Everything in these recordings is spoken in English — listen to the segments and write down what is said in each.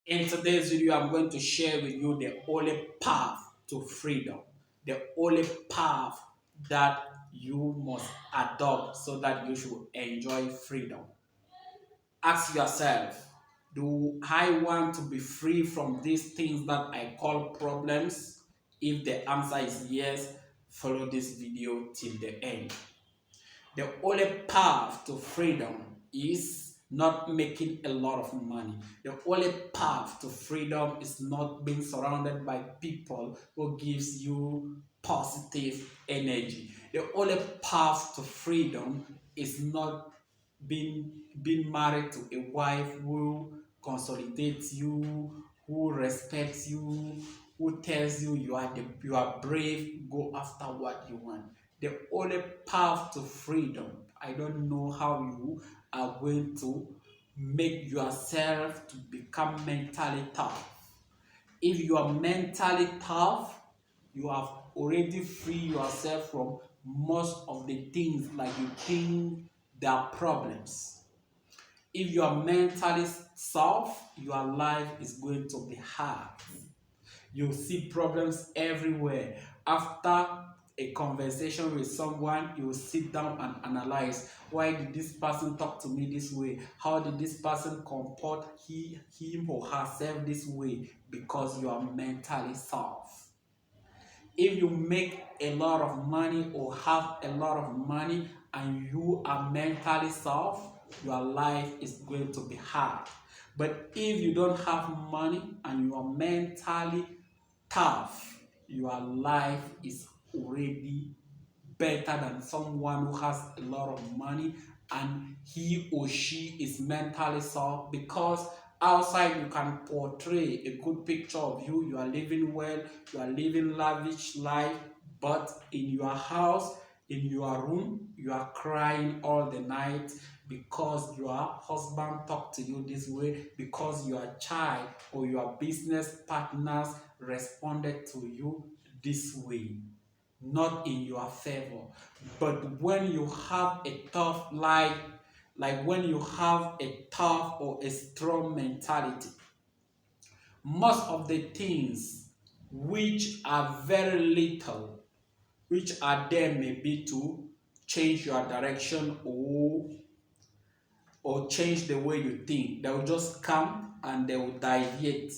In today's video, I'm going to share with you the only path to freedom, the only path that you must adopt so that you should enjoy freedom. Ask yourself, do I want to be free from these things that I call problems? If the answer is yes, follow this video till the end. The only path to freedom is not making a lot of money. The only path to freedom is not being surrounded by people who gives you positive energy. The only path to freedom is not being married to a wife who consolidates you, who respects you, who tells you you are brave, go after what you want. The only path to freedom. I don't know how you are going to make yourself to become mentally tough. If you are mentally tough, you have already freed yourself from most of the things like you think they are problems. If you are mentally soft, your life is going to be hard. You see problems everywhere. After a conversation with someone, you sit down and analyze, why did this person talk to me this way? How did this person comport him or herself this way? Because you are mentally soft. If you make a lot of money or have a lot of money and you are mentally soft, your life is going to be hard. But if you don't have money and you are mentally tough, your life is already better than someone who has a lot of money and he or she is mentally soft, because outside you can portray a good picture of you are living well, you are living lavish life, but in your house, in your room, you are crying all the night because your husband talked to you this way, because your child or your business partners responded to you this way, not in your favor. But when you have a tough life, like when you have a tough or a strong mentality, most of the things which are very little, which are there maybe to change your direction or change the way you think, they will just come and they will deviate.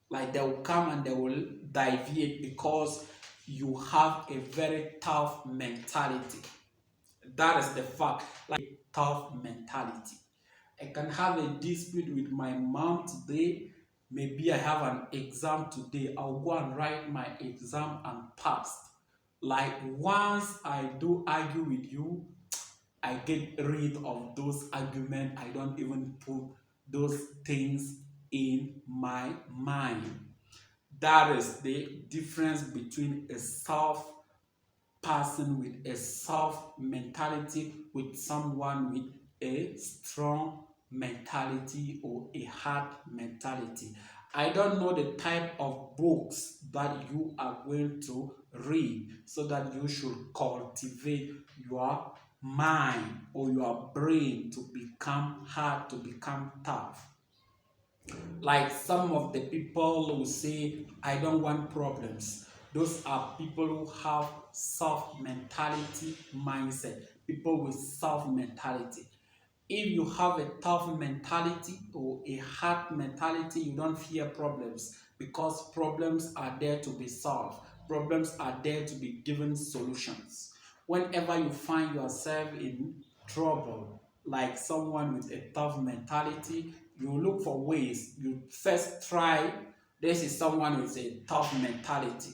Like they will come and they will deviate because you have a very tough mentality. That is the fact. Like tough mentality. I can have a dispute with my mom today. Maybe I have an exam today. I'll go and write my exam and pass. Like once I do argue with you, I get rid of those arguments. I don't even put those things in my mind. That is the difference between a soft person with a soft mentality with someone with a strong mentality or a hard mentality. I don't know the type of books that you are going to read so that you should cultivate your mind or your brain to become hard, to become tough. Like some of the people who say, I don't want problems. Those are people who have soft mentality mindset, people with soft mentality. If you have a tough mentality or a hard mentality, you don't fear problems because problems are there to be solved. Problems are there to be given solutions. Whenever you find yourself in trouble, like someone with a tough mentality, you look for ways. You first try, this is someone with a tough mentality.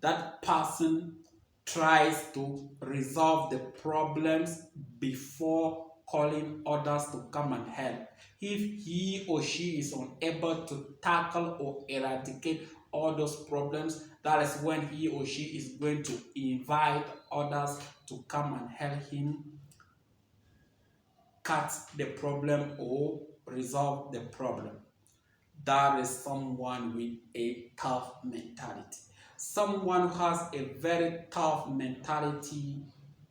That person tries to resolve the problems before calling others to come and help. If he or she is unable to tackle or eradicate all those problems, that is when he or she is going to invite others to come and help him cut the problem or resolve the problem. That is someone with a tough mentality. Someone who has a very tough mentality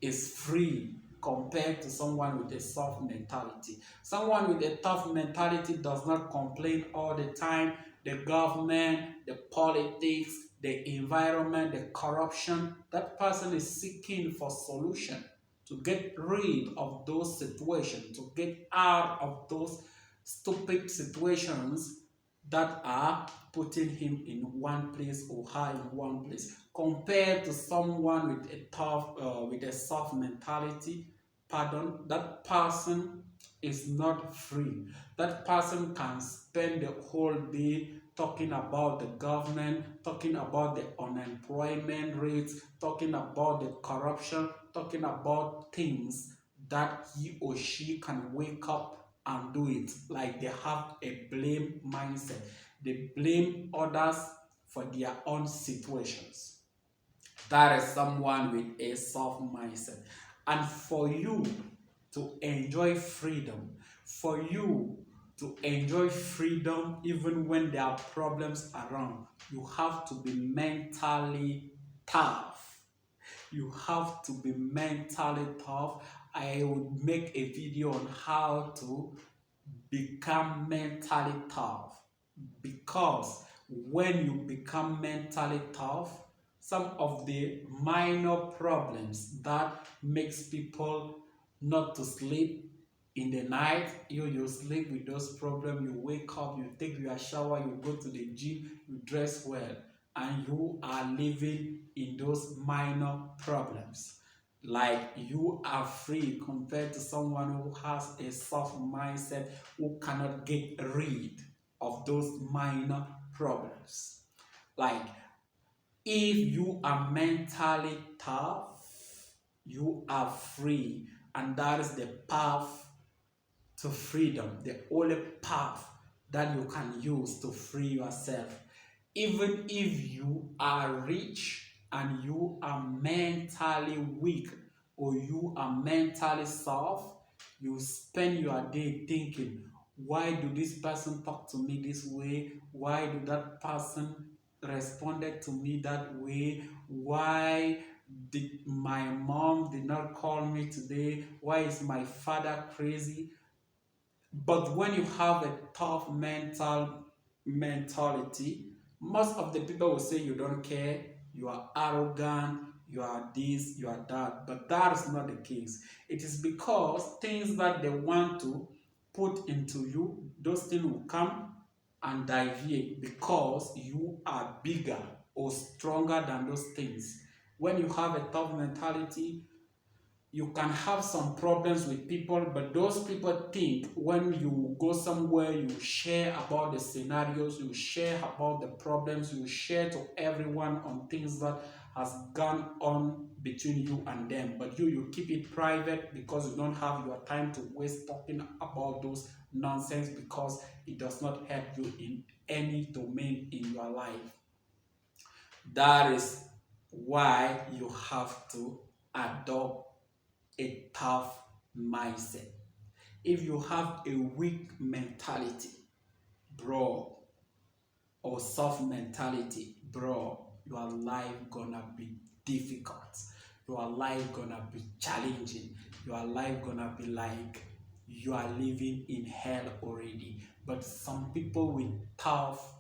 is free compared to someone with a soft mentality. Someone with a tough mentality does not complain all the time. The government, the politics, the environment, the corruption, that person is seeking for solution to get rid of those situations, to get out of those stupid situations that are putting him in one place or her in one place, compared to someone with with a soft mentality. Pardon, that person is not free. That person can spend the whole day talking about the government, talking about the unemployment rates, talking about the corruption, talking about things that he or she can wake up and do it. Like they have a blame mindset. They blame others for their own situations. That is someone with a soft mindset. And for you to enjoy freedom, for you to enjoy freedom even when there are problems around, you have to be mentally tough. You have to be mentally tough. I would make a video on how to become mentally tough, because when you become mentally tough, some of the minor problems that makes people not to sleep in the night, you sleep with those problems. You wake up, you take your shower, you go to the gym, you dress well, and you are living in those minor problems. Like you are free compared to someone who has a soft mindset, who cannot get rid of those minor problems. Like if you are mentally tough, you are free, and that is the path to freedom, the only path that you can use to free yourself. Even if you are rich and you are mentally weak or you are mentally soft, you spend your day thinking, why do this person talk to me this way? Why do that person responded to me that way? Why did my mom did not call me today? Why is my father crazy? But when you have a tough mentality, most of the people will say you don't care, you are arrogant, you are this, you are that. But that is not the case. It is because things that they want to put into you, those things will come and deviate because you are bigger or stronger than those things. When you have a tough mentality, you can have some problems with people, but those people think when you go somewhere, you share about the scenarios, you share about the problems, you share to everyone on things that has gone on between you and them. But you keep it private because you don't have your time to waste talking about those nonsense, because it does not help you in any domain in your life. That is why you have to adopt a tough mindset. If you have a weak mentality, bro, or soft mentality, bro, your life gonna be difficult. Your life gonna be challenging. Your life gonna be like you are living in hell already. But some people with tough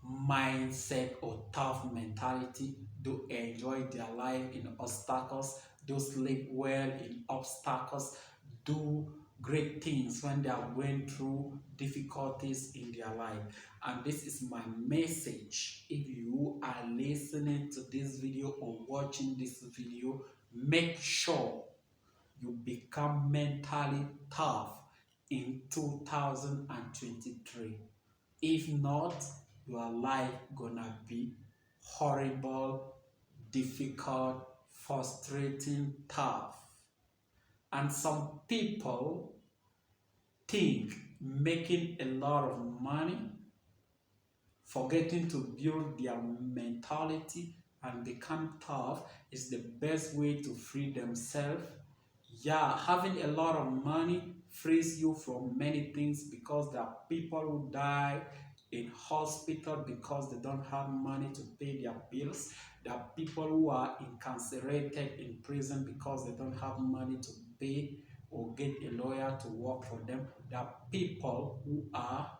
mindset or tough mentality do enjoy their life in obstacles, do sleep well in obstacles, do great things when they are going through difficulties in their life. And this is my message. If you are listening to this video or watching this video, make sure you become mentally tough in 2023. If not, your life gonna be horrible, difficult, frustrating, tough. And some people think making a lot of money, forgetting to build their mentality and become tough is the best way to free themselves. Yeah, having a lot of money frees you from many things, because there are people who die in hospital because they don't have money to pay their bills. There are people who are incarcerated in prison because they don't have money to pay or get a lawyer to work for them. There are people who are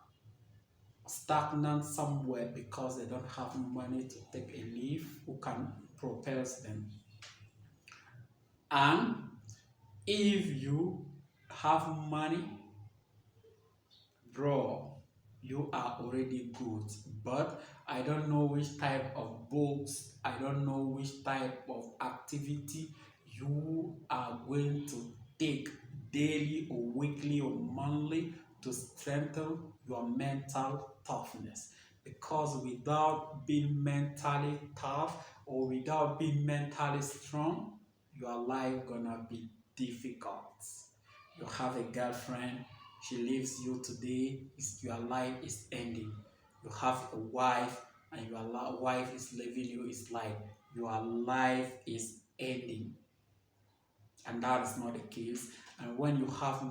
stagnant somewhere because they don't have money to take a leave who can propel them. And if you have money, bro, you are already good. But I don't know which type of books, I don't know which type of activity you are going to take daily or weekly or monthly to strengthen your mental toughness. Because without being mentally tough or without being mentally strong, your life gonna be difficult. You have a girlfriend, she leaves you today, your life is ending. You have a wife and your wife is leaving you, it's like your life is ending. And that is not the case. And when you have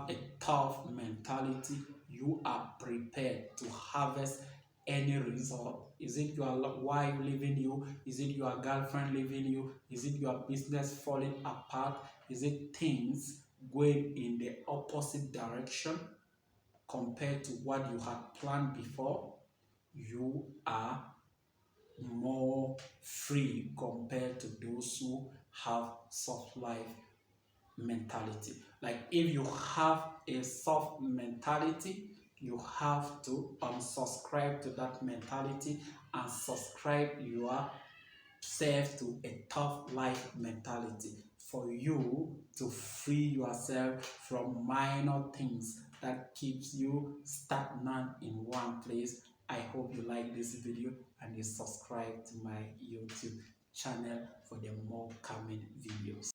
a tough mentality, you are prepared to harvest any result. Is it your wife leaving you? Is it your girlfriend leaving you? Is it your business falling apart? Is it things going in the opposite direction compared to what you had planned before? You are more free compared to those who have soft life mentality. Like if you have a soft mentality, you have to unsubscribe to that mentality and subscribe yourself to a tough life mentality for you to free yourself from minor things that keeps you stagnant in one place. I hope you like this video and you subscribe to my YouTube channel for the more coming videos.